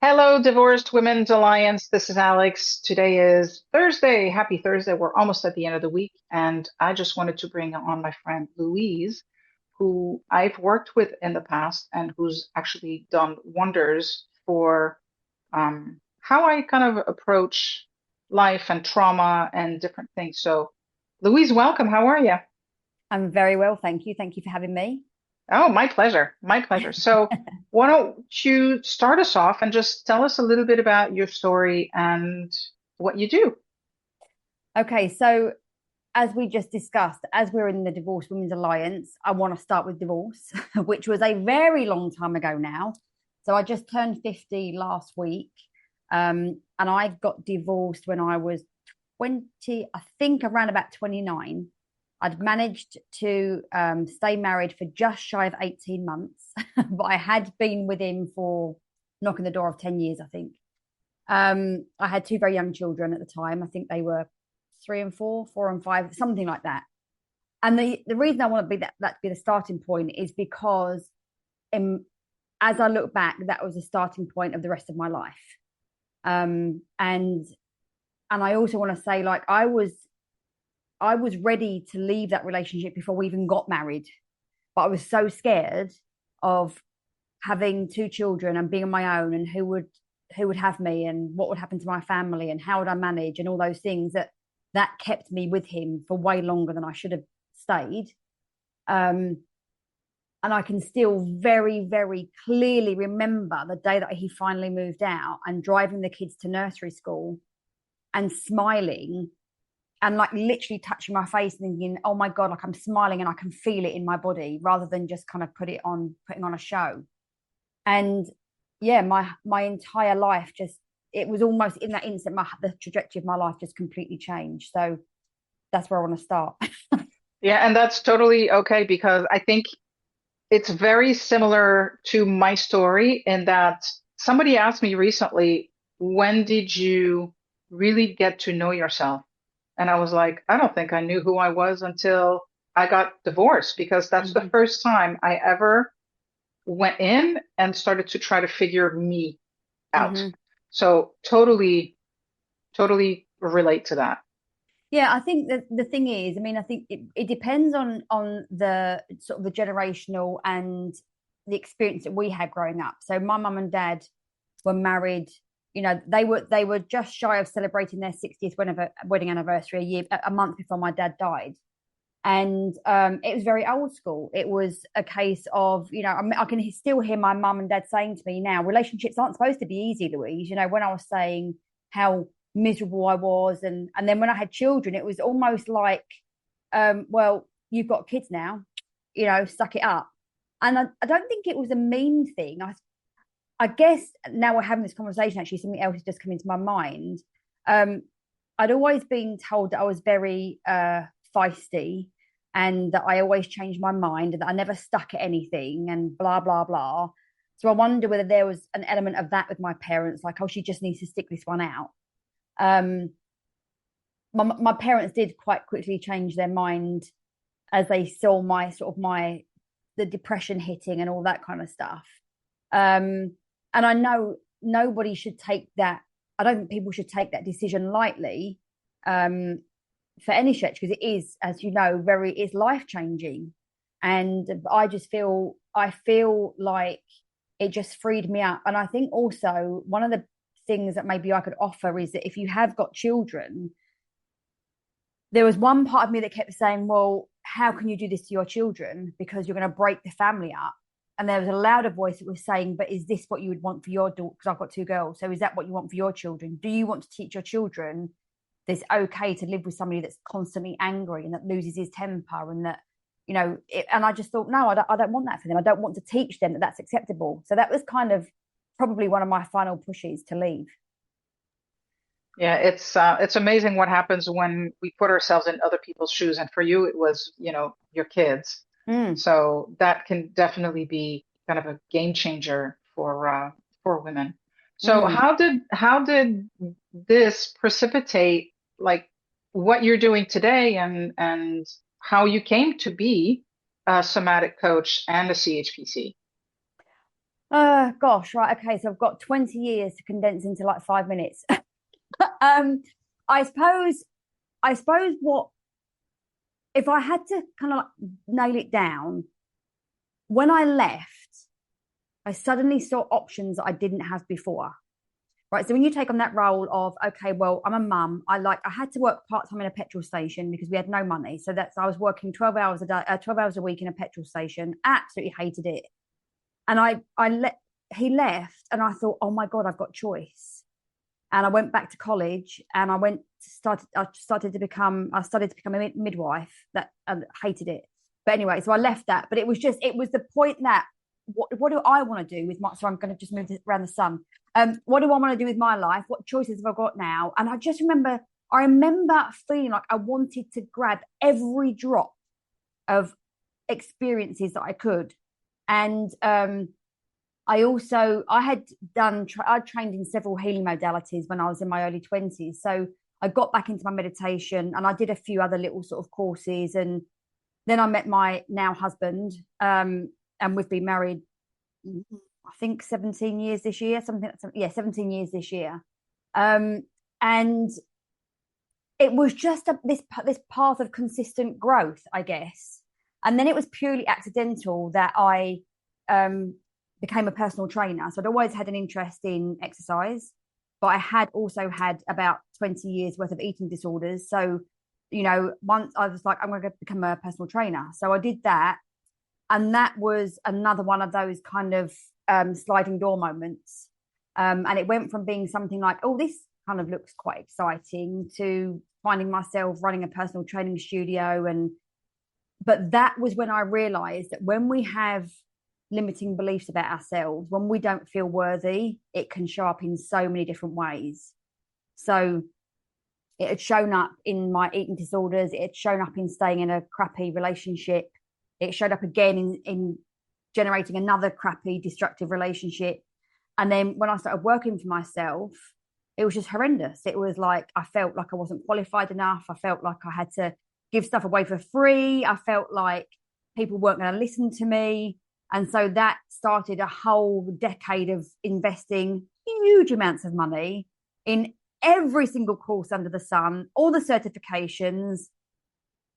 Hello, Divorced Women's Alliance. This is Alex. Today is Thursday. Happy Thursday. We're almost at the end of the week, and I just wanted to bring on my friend Louise, who I've worked with in the past and who's actually done wonders for how I kind of approach life and trauma and different things. So, Louise, welcome. How are you? I'm very well, thank you. Thank you for having me. Oh, my pleasure. My pleasure. So, why don't you start us off and just tell us a little bit about your story and what you do? Okay, so as we just discussed, as we're in the Divorced Women's Alliance, I want to start with divorce, which was a very long time ago now. So I just turned 50 last week, and I got divorced when I was 20, I think around about 29. I'd managed to stay married for just shy of 18 months, but I had been with him for knocking the door of 10 years, I think. I had two very young children at the time. I think they were 3 and 4, 4 and 5, something like that. And the reason I want to be that to be the starting point is because as I look back, that was the starting point of the rest of my life. And I also want to say, like, I was ready to leave that relationship before we even got married, but I was so scared of having two children and being on my own, and who would have me, and what would happen to my family, and how would I manage, and all those things that kept me with him for way longer than I should have stayed. Um, and I can still very, very clearly remember the day that he finally moved out and driving the kids to nursery school and smiling and like literally touching my face and thinking, oh my God, like I'm smiling and I can feel it in my body rather than just kind of putting on a show. And yeah, my entire life just, it was almost in that instant, the trajectory of my life just completely changed. So that's where I want to start. Yeah, and that's totally okay because I think it's very similar to my story in that somebody asked me recently, when did you really get to know yourself? And I was like, I don't think I knew who I was until I got divorced because that's the Mm-hmm. first time I ever went in and started to try to figure me out. Mm-hmm. So totally, totally relate to that. Yeah, I think that the thing is, I mean, I think it depends on the sort of the generational and the experience that we had growing up. So my mum and dad were married. You know, they were just shy of celebrating their 60th wedding anniversary a month before my dad died. And it was very old school. It was a case of, I can still hear my mum and dad saying to me now, relationships aren't supposed to be easy, Louise. You know, when I was saying how miserable I was, and then when I had children, it was almost like, well, you've got kids now, suck it up. And I don't think it was a mean thing. I guess now we're having this conversation, actually, something else has just come into my mind. Um, I'd always been told that I was very feisty and that I always changed my mind and that I never stuck at anything and blah, blah, blah. So I wonder whether there was an element of that with my parents, like, oh, she just needs to stick this one out. Um, my parents did quite quickly change their mind as they saw the depression hitting and all that kind of stuff. And I know nobody should take that. I don't think people should take that decision lightly, for any stretch, because it is, as you know, it's life changing. And I feel like it just freed me up. And I think also one of the things that maybe I could offer is that if you have got children, there was one part of me that kept saying, well, how can you do this to your children? Because you're going to break the family up. And there was a louder voice that was saying, but is this what you would want for your daughter? Because I've got two girls. So is that what you want for your children? Do you want to teach your children that it's okay to live with somebody that's constantly angry and that loses his temper and that, and I just thought, no, I don't want that for them. I don't want to teach them that that's acceptable. So that was kind of probably one of my final pushes to leave. Yeah, it's amazing what happens when we put ourselves in other people's shoes. And for you, it was, your kids. Mm. So that can definitely be kind of a game changer for women. So Mm. how did this precipitate like what you're doing today and how you came to be a somatic coach and a CHPC? Gosh, right, okay, so I've got 20 years to condense into like 5 minutes. um, I suppose, what if I had to kind of like nail it down, when I left, I suddenly saw options that I didn't have before. Right. So when you take on that role of, okay, well, I'm a mum. I had to work part-time in a petrol station because we had no money. So I was working 12 hours a day, 12 hours a week in a petrol station. Absolutely hated it. And he left and I thought, oh my God, I've got choice. And I went back to college and I studied to become a midwife. That I hated it. But anyway, so I left that. But it was the point that what do I want to do with my, so I'm going to just move around the sun. What do I want to do with my life? What choices have I got now? And I remember feeling like I wanted to grab every drop of experiences that I could. And I trained in several healing modalities when I was in my early 20s. So I got back into my meditation and I did a few other little sort of courses. And then I met my now husband, and we've been married, I think 17 years this year, 17 years this year. And it was just this path of consistent growth, I guess. And then it was purely accidental that I became a personal trainer. So I'd always had an interest in exercise, but I had also had about 20 years worth of eating disorders. So, once I was like, I'm going to become a personal trainer. So I did that. And that was another one of those kind of sliding door moments. And it went from being something like, oh, this kind of looks quite exciting, to finding myself running a personal training studio. But that was when I realized that when we have limiting beliefs about ourselves, when we don't feel worthy, it can show up in so many different ways. So it had shown up in my eating disorders. It had shown up in staying in a crappy relationship. It showed up again in generating another crappy, destructive relationship. And then when I started working for myself, it was just horrendous. It was like I felt like I wasn't qualified enough. I felt like I had to give stuff away for free. I felt like people weren't going to listen to me. And so that started a whole decade of investing huge amounts of money in every single course under the sun, all the certifications.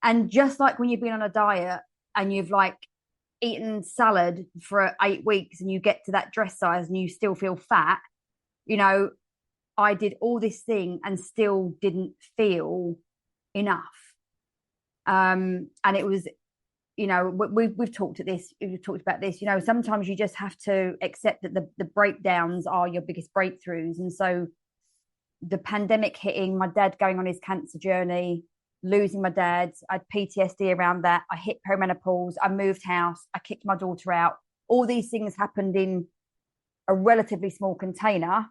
And just like when you've been on a diet and you've like eaten salad for 8 weeks and you get to that dress size and you still feel fat, I did all this thing and still didn't feel enough. And it was, we've talked about this, sometimes you just have to accept that the breakdowns are your biggest breakthroughs. And so the pandemic hitting, my dad going on his cancer journey, losing my dad, I had PTSD around that. I hit perimenopause, I moved house, I kicked my daughter out. All these things happened in a relatively small container.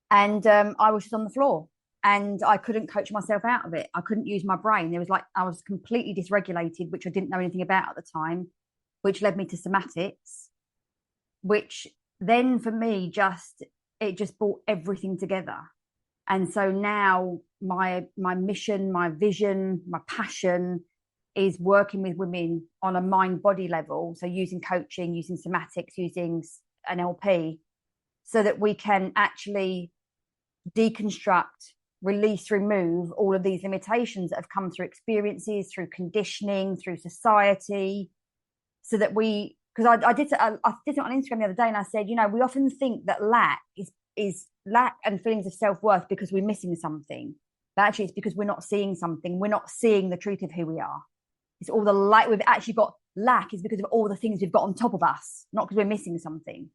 And I was just on the floor and I couldn't coach myself out of it. I couldn't use my brain. I was completely dysregulated, which I didn't know anything about at the time, which led me to somatics, which then for me it just brought everything together. And so now my mission, my vision, my passion is working with women on a mind-body level. So using coaching, using somatics, using NLP, so that we can actually deconstruct, release, remove all of these limitations that have come through experiences, through conditioning, through society, so that because I did it on Instagram the other day and I said, we often think that lack is lack and feelings of self-worth because we're missing something. But actually it's because we're not seeing something. We're not seeing the truth of who we are. It's all the light we've actually got. Lack is because of all the things we've got on top of us, not because we're missing something.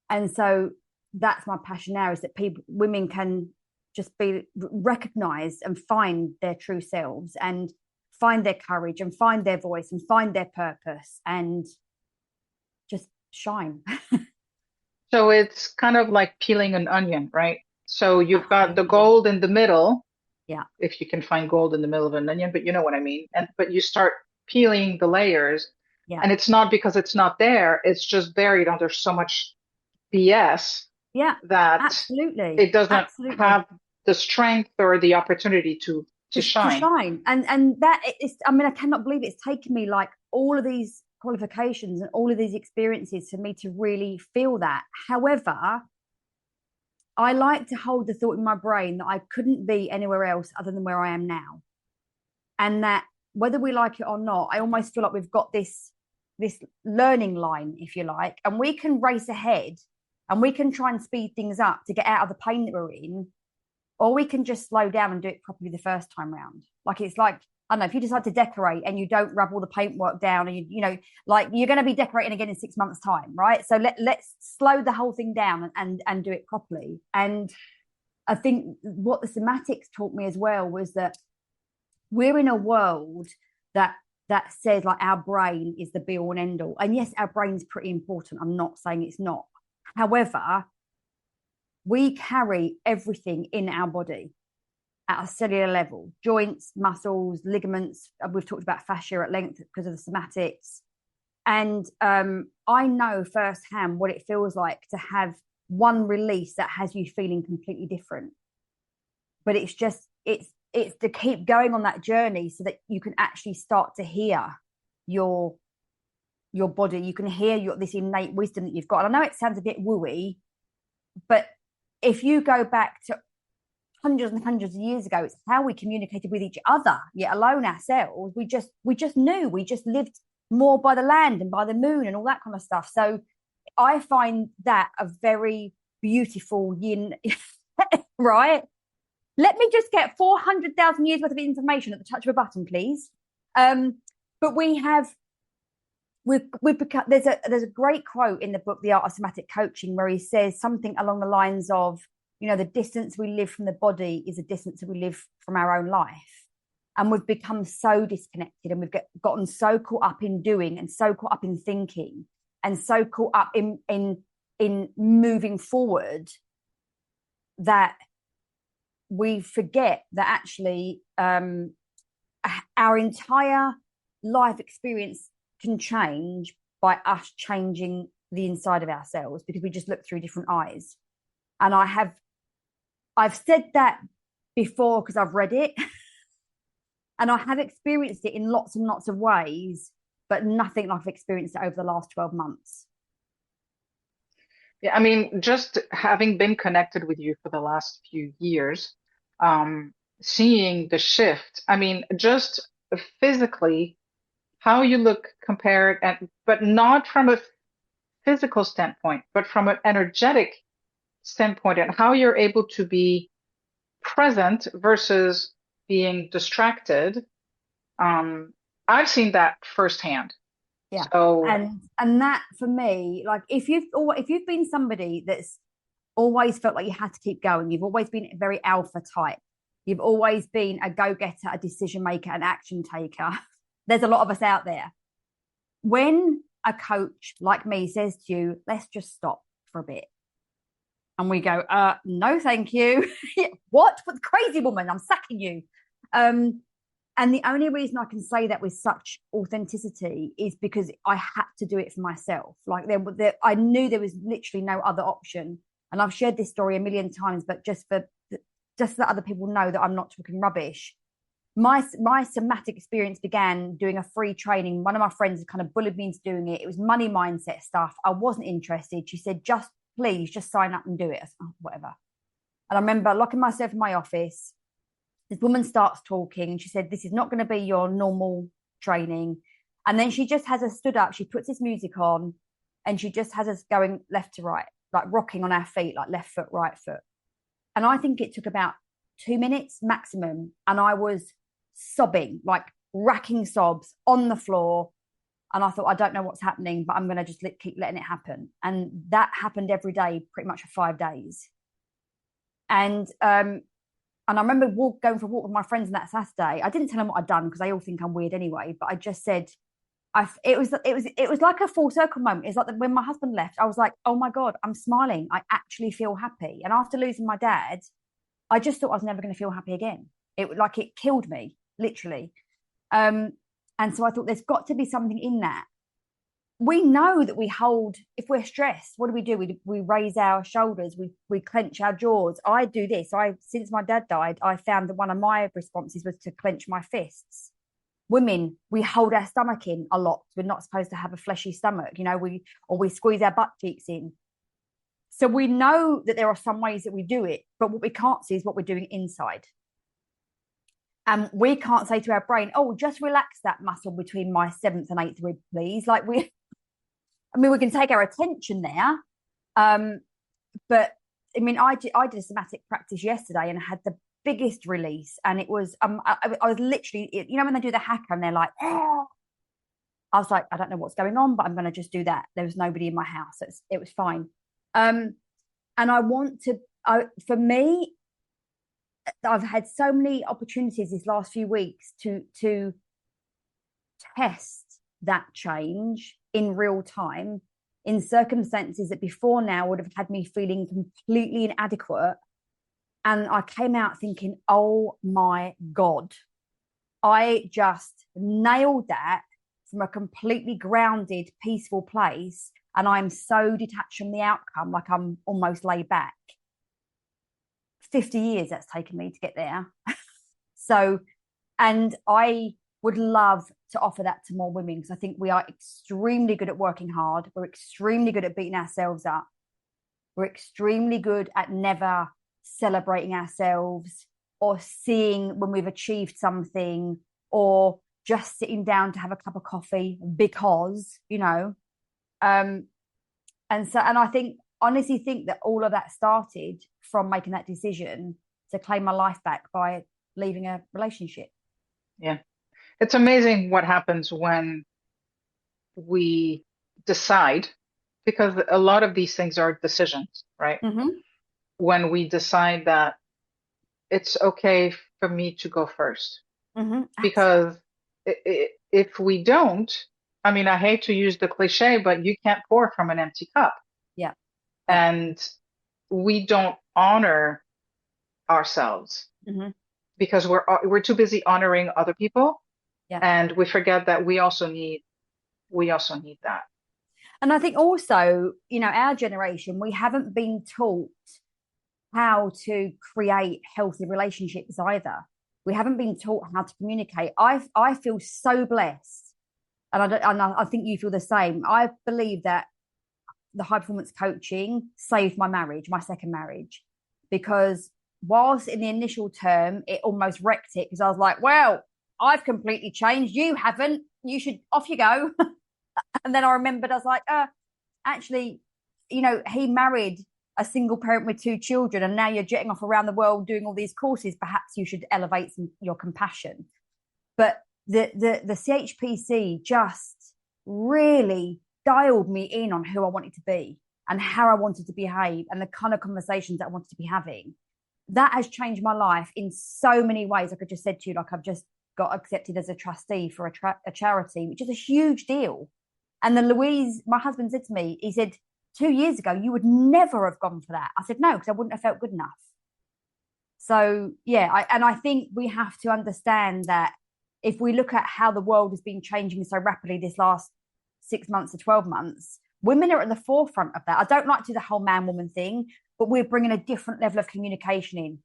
And so that's my passion now, is that women can just be recognized and find their true selves and find their courage and find their voice and find their purpose and just shine. So it's kind of like peeling an onion, right? So you've got the Absolutely. gold in the middle, Yeah. if you can find gold in the middle of an onion, but you know what I mean. But you start peeling the layers, Yeah. and it's not because it's not there, it's just buried under so much BS Yeah. that Absolutely. it doesn't Absolutely. have the strength or the opportunity to To shine. shine. And that is, I mean, I cannot believe it's taken me like all of these qualifications and all of these experiences for me to really feel that. However, I like to hold the thought in my brain that I couldn't be anywhere else other than where I am now. And that whether we like it or not, I almost feel like we've got this learning line, if you like, and we can race ahead and we can try and speed things up to get out of the pain that we're in, or we can just slow down and do it properly the first time round. Like, it's like, I don't know, if you decide to decorate and you don't rub all the paintwork down, and you know, like, you're going to be decorating again in 6 months' time, right? So let's slow the whole thing down and do it properly. And I think what the somatics taught me as well was that we're in a world that says, like, our brain is the be all and end all. And yes, our brain's pretty important. I'm not saying it's not. However, we carry everything in our body at a cellular level: joints, muscles, ligaments. We've talked about fascia at length because of the somatics. And I know firsthand what it feels like to have one release that has you feeling completely different. But it's to keep going on that journey so that you can actually start to hear your body. You can hear this innate wisdom that you've got. And I know it sounds a bit wooey, but if you go back to hundreds and hundreds of years ago, it's how we communicated with each other, yet alone ourselves. We just knew. We just lived more by the land and by the moon and all that kind of stuff. So I find that a very beautiful yin, right? Let me just get 400,000 years worth of information at the touch of a button, please. But we've become, there's a great quote in the book, The Art of Somatic Coaching, where he says something along the lines of, you know, the distance we live from the body is the distance that we live from our own life. And we've become so disconnected, and we've gotten so caught up in doing, and so caught up in thinking, and so caught up in moving forward, that we forget that actually our entire life experience can change by us changing the inside of ourselves, because we just look through different eyes. And I've said that before because I've read it and I have experienced it in lots and lots of ways, but nothing like I've experienced it over the last 12 months. Yeah, I mean, just having been connected with you for the last few years, seeing the shift, I mean, just physically, how you look compared, but not from a physical standpoint, but from an energetic standpoint, and how you're able to be present versus being distracted. I've seen that firsthand. Yeah. So, And that, for me, like, if you've been somebody that's always felt like you had to keep going, you've always been a very alpha type, you've always been a go-getter, a decision maker, an action taker, there's a lot of us out there. When a coach like me says to you, let's just stop for a bit, and we go, no, thank you. What crazy woman, I'm sacking you. And the only reason I can say that with such authenticity is because I had to do it for myself. Like, I knew there was literally no other option. And I've shared this story a million times, but just so that other people know that I'm not talking rubbish. My somatic experience began doing a free training. One of my friends kind of bullied me into doing it. It was money mindset stuff. I wasn't interested. She said, please, just sign up and do it. I said, oh, whatever. And I remember locking myself in my office. This woman starts talking, and she said, this is not going to be your normal training. And then she just has us stood up. She puts this music on, and she just has us going left to right, like rocking on our feet, like left foot, right foot. And I think it took about 2 minutes maximum. And I was sobbing, like racking sobs on the floor. And I thought, I don't know what's happening, but I'm going to just keep letting it happen. And that happened every day, pretty much for 5 days. And I remember going for a walk with my friends on that Saturday. I didn't tell them what I'd done because they all think I'm weird anyway. But I just said, it was like a full circle moment. It's like when my husband left, I was like, oh my God, I'm smiling. I actually feel happy. And after losing my dad, I just thought I was never going to feel happy again. It killed me, literally. And so I thought there's got to be something in that. We know that if we're stressed, what do? We raise our shoulders, we clench our jaws. I do this. Since my dad died, I found that one of my responses was to clench my fists. Women, we hold our stomach in a lot. We're not supposed to have a fleshy stomach, you know, we squeeze our butt cheeks in. So we know that there are some ways that we do it, but what we can't see is what we're doing inside. And we can't say to our brain, oh, just relax that muscle between my seventh and eighth rib, please. Like we can take our attention there. But I mean, I did a somatic practice yesterday and I had the biggest release. And it was, I was literally, you know, when they do the haka and they're like, oh. I was like, I don't know what's going on, but I'm going to just do that. There was nobody in my house. So it was fine. And I want to, for me, I've had so many opportunities these last few weeks to test that change in real time in circumstances that before now would have had me feeling completely inadequate. And I came out thinking, oh my God, I just nailed that from a completely grounded, peaceful place. And I'm so detached from the outcome, like I'm almost laid back. 50 years that's taken me to get there. So, and I would love to offer that to more women because I think we are extremely good at working hard. We're extremely good at beating ourselves up. We're extremely good at never celebrating ourselves or seeing when we've achieved something or just sitting down to have a cup of coffee because, you know, and I honestly think that all of that started from making that decision to claim my life back by leaving a relationship. Yeah. It's amazing what happens when we decide, because a lot of these things are decisions, right? Mm-hmm. When we decide that it's okay for me to go first. Mm-hmm. Because if we don't, I mean, I hate to use the cliche, but you can't pour from an empty cup. Yeah. And we don't honor ourselves Mm-hmm. because we're too busy honoring other people, Yeah. and we forget that we also need that. And I think also, you know, our generation, we haven't been taught how to create healthy relationships either. We haven't been taught how to communicate. I feel so blessed, and I think you feel the same. I believe that the high performance coaching saved my marriage, my second marriage, because whilst in the initial term it almost wrecked it because I was like, well, I've completely changed. You haven't. You should off you go. And then I remembered, I was like, actually, you know, he married a single parent with two children, and now you're jetting off around the world doing all these courses. Perhaps you should elevate your compassion. But the CHPC just really dialed me in on who I wanted to be and how I wanted to behave and the kind of conversations that I wanted to be having. That has changed my life in so many ways. Like I just said to you, like I've just got accepted as a trustee for a charity, which is a huge deal. And then Louise, my husband, said to me, he said, 2 years ago, you would never have gone for that. I said, no, because I wouldn't have felt good enough. So, yeah, I think we have to understand that if we look at how the world has been changing so rapidly this last 6 months to 12 months, women are at the forefront of that. I don't like to do the whole man-woman thing, but we're bringing a different level of communication in.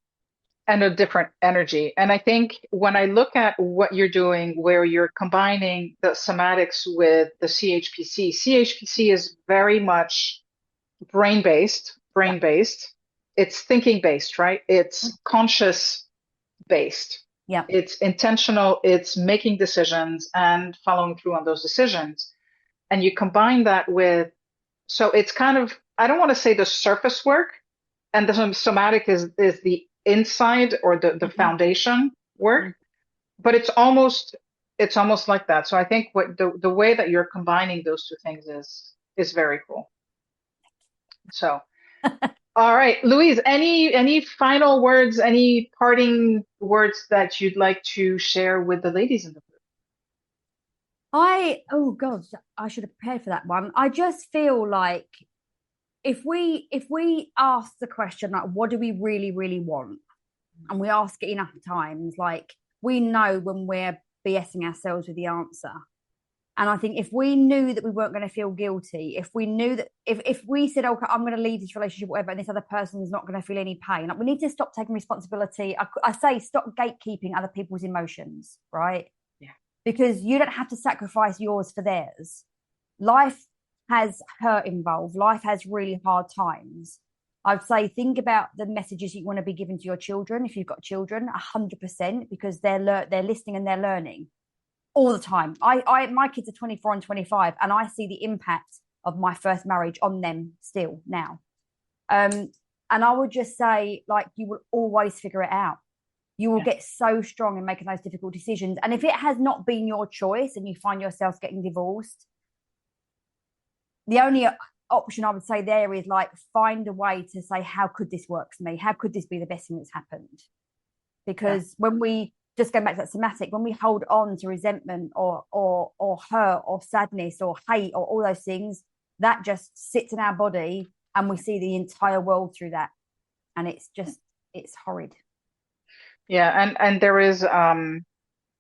And a different energy. And I think when I look at what you're doing, where you're combining the somatics with the CHPC is very much brain-based. It's thinking-based, right? It's conscious-based. Yeah. It's intentional. It's making decisions and following through on those decisions. And you combine that with, so it's kind of, I don't want to say the surface work, and the somatic is the inside or the foundation work, but it's almost like that. So I think what the way that you're combining those two things is very cool. So all right, Louise, any final words, any parting words that you'd like to share with the ladies in the group? Oh God, I should have prepared for that one. I just feel like if we ask the question, like, what do we really, really want? And we ask it enough times, like, we know when we're BSing ourselves with the answer. And I think if we knew that we weren't going to feel guilty, if we knew that if we said, okay, I'm going to leave this relationship, whatever, and this other person is not going to feel any pain, like, we need to stop taking responsibility. I say stop gatekeeping other people's emotions, right? Yeah. because you don't have to sacrifice yours for theirs. Life has hurt involved, life has really hard times. I'd say think about the messages you want to be giving to your children if you've got children, 100%, because they're listening and they're learning all the time. My kids are 24 and 25, and I see the impact of my first marriage on them still now. And I would just say, like, you will always figure it out. You will Yeah. get so strong in making those difficult decisions. And if it has not been your choice and you find yourself getting divorced, the only option I would say there is like find a way to say, how could this work for me? How could this be the best thing that's happened? Yeah. Because when we just go back to that somatic, when we hold on to resentment or hurt or sadness or hate or all those things, that just sits in our body and we see the entire world through that. And it's horrid. Yeah. And there is,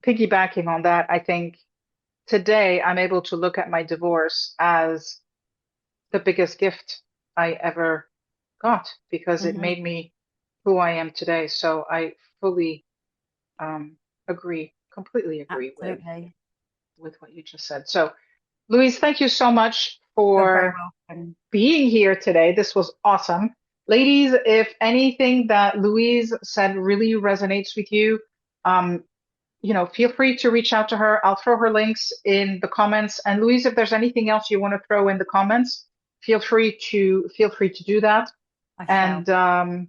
piggybacking on that, I think today I'm able to look at my divorce as the biggest gift I ever got because it Mm-hmm. made me who I am today. So I fully agree, completely agree Absolutely. with what you just said. So, Louise, thank you so much You're very for welcome. being here today. This was awesome. Ladies, if anything that Louise said really resonates with you, um, feel free to reach out to her. I'll throw her links in the comments. And Louise, if there's anything else you want to throw in the comments, feel free to do that. I shall. And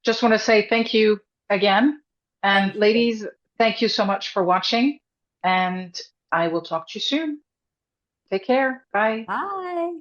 just want to say thank you again. And Thank you. ladies, thank you so much for watching. And I will talk to you soon. Take care. Bye. Bye.